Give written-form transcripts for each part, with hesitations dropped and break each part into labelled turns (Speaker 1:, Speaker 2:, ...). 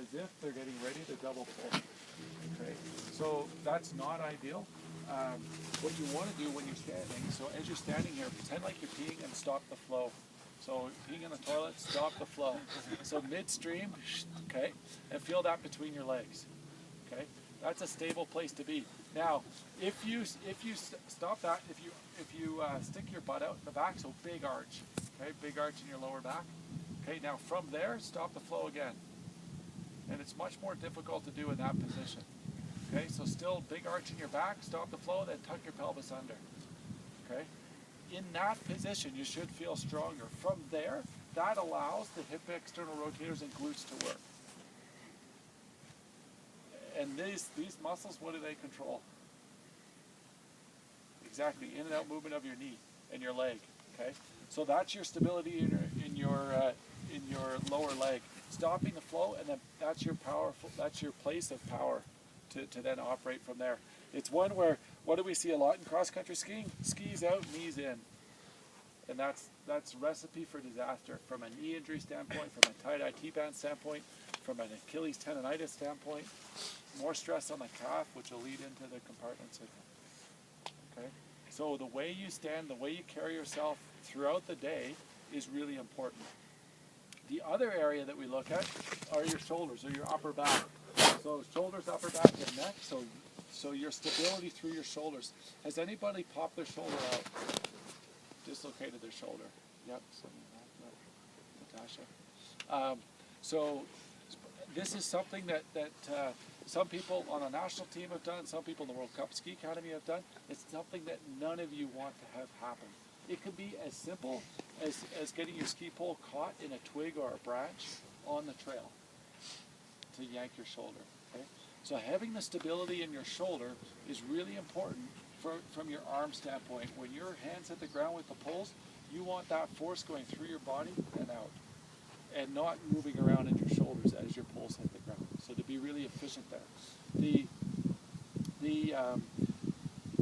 Speaker 1: as if they're getting ready to double pull. Okay, so that's not ideal. What you want to do when you're standing, so as you're standing here, pretend like you're peeing and stop the flow. So peeing in the toilet, stop the flow. So midstream, okay, and feel that between your legs. Okay, that's a stable place to be. Now, if you stop that, if you stick your butt out in the back, so big arch, okay, big arch in your lower back. Okay, now from there, stop the flow again, and it's much more difficult to do in that position. Okay, so still big arch in your back, stop the flow, then tuck your pelvis under. Okay, in that position, you should feel stronger. From there, that allows the hip external rotators and glutes to work. And these muscles, what do they control? Exactly, in and out movement of your knee and your leg. Okay, so that's your stability in your lower leg, stopping the flow, and then that's your place of power to then operate from there. It's one where, what do we see a lot in cross-country skiing? Skis out, knees in. And that's recipe for disaster from a knee injury standpoint, from a tie-dye T-band standpoint, from an Achilles tendonitis standpoint. More stress on the calf, which will lead into the compartment syndrome. Okay? So the way you stand, the way you carry yourself throughout the day is really important. The other area that we look at are your shoulders or your upper back. So shoulders, upper back, and neck. So your stability through your shoulders. Has anybody popped their shoulder out? Dislocated their shoulder? Yep. Natasha. So this is something that some people on a national team have done, some people in the World Cup Ski Academy have done. It's something that none of you want to have happen. It could be as simple as getting your ski pole caught in a twig or a branch on the trail to yank your shoulder. Okay? So having the stability in your shoulder is really important from your arm standpoint. When your hands hit the ground with the poles, you want that force going through your body and out, and not moving around in your shoulders as your poles hit the ground. So to be really efficient there.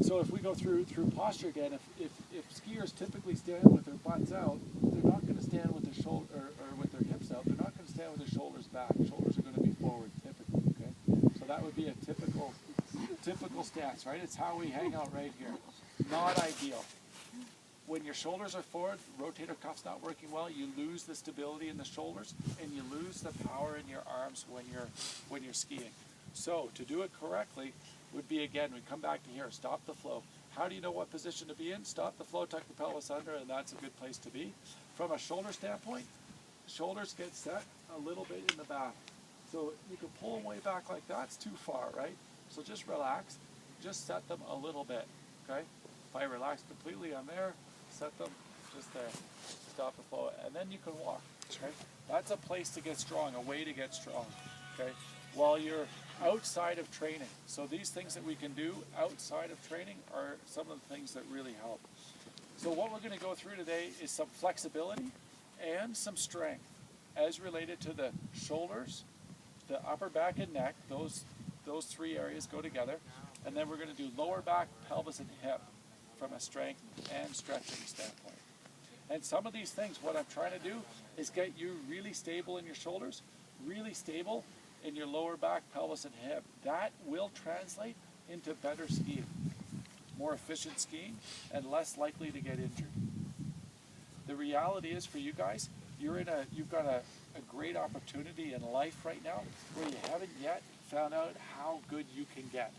Speaker 1: So if we go through posture again, if skiers typically stand with their butts out, they're not going to stand with their shoulder or with their hips out. They're not going to stand with their shoulders back. Shoulders are going to be forward typically. Okay, so that would be a typical stance, right? It's how we hang out right here. Not ideal. When your shoulders are forward, rotator cuff's not working well, you lose the stability in the shoulders and you lose the power in your arms when you're skiing. So to do it correctly would be, again, we come back to here, stop the flow. How do you know what position to be in? Stop the flow, tuck the pelvis under, and that's a good place to be. From a shoulder standpoint, shoulders get set a little bit in the back. So you can pull them way back like that, it's too far, right? So just relax, just set them a little bit, okay? If I relax completely on there, set them just there, stop the flow, and then you can walk, okay? That's a place to get strong, a way to get strong, okay? While you're outside of training. So these things that we can do outside of training are some of the things that really help. So what we're going to go through today is some flexibility and some strength as related to the shoulders, the upper back and neck. Those three areas go together. And then we're going to do lower back, pelvis, and hip from a strength and stretching standpoint. And some of these things, what I'm trying to do is get you really stable in your shoulders, really stable in your lower back, pelvis, and hip. That will translate into better skiing, more efficient skiing, and less likely to get injured. The reality is for you guys, you've got a great opportunity in life right now where you haven't yet found out how good you can get.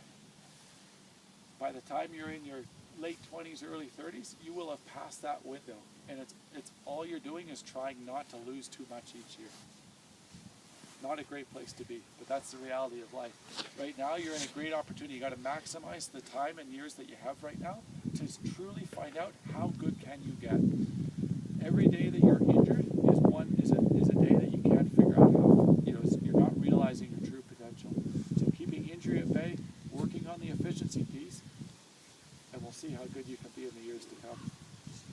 Speaker 1: By the time you're in your late 20s, early 30s, you will have passed that window. And it's all you're doing is trying not to lose too much each year. Not a great place to be, but that's the reality of life. Right now, you're in a great opportunity. You got to maximize the time and years that you have right now to truly find out how good can you get. Every day that you're injured is a day that you can't figure out how, you're not realizing your true potential. So keeping injury at bay, working on the efficiency piece, and we'll see how good you can be in the years to come.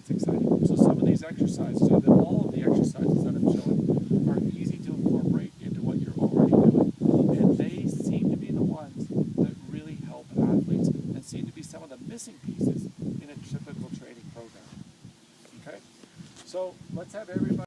Speaker 1: It's exciting. So some of these exercises, so that all of the exercises that I'm showing are easy to incorporate into what you're already doing. And they seem to be the ones that really help athletes and seem to be some of the missing pieces in a typical training program. Okay? So let's have everybody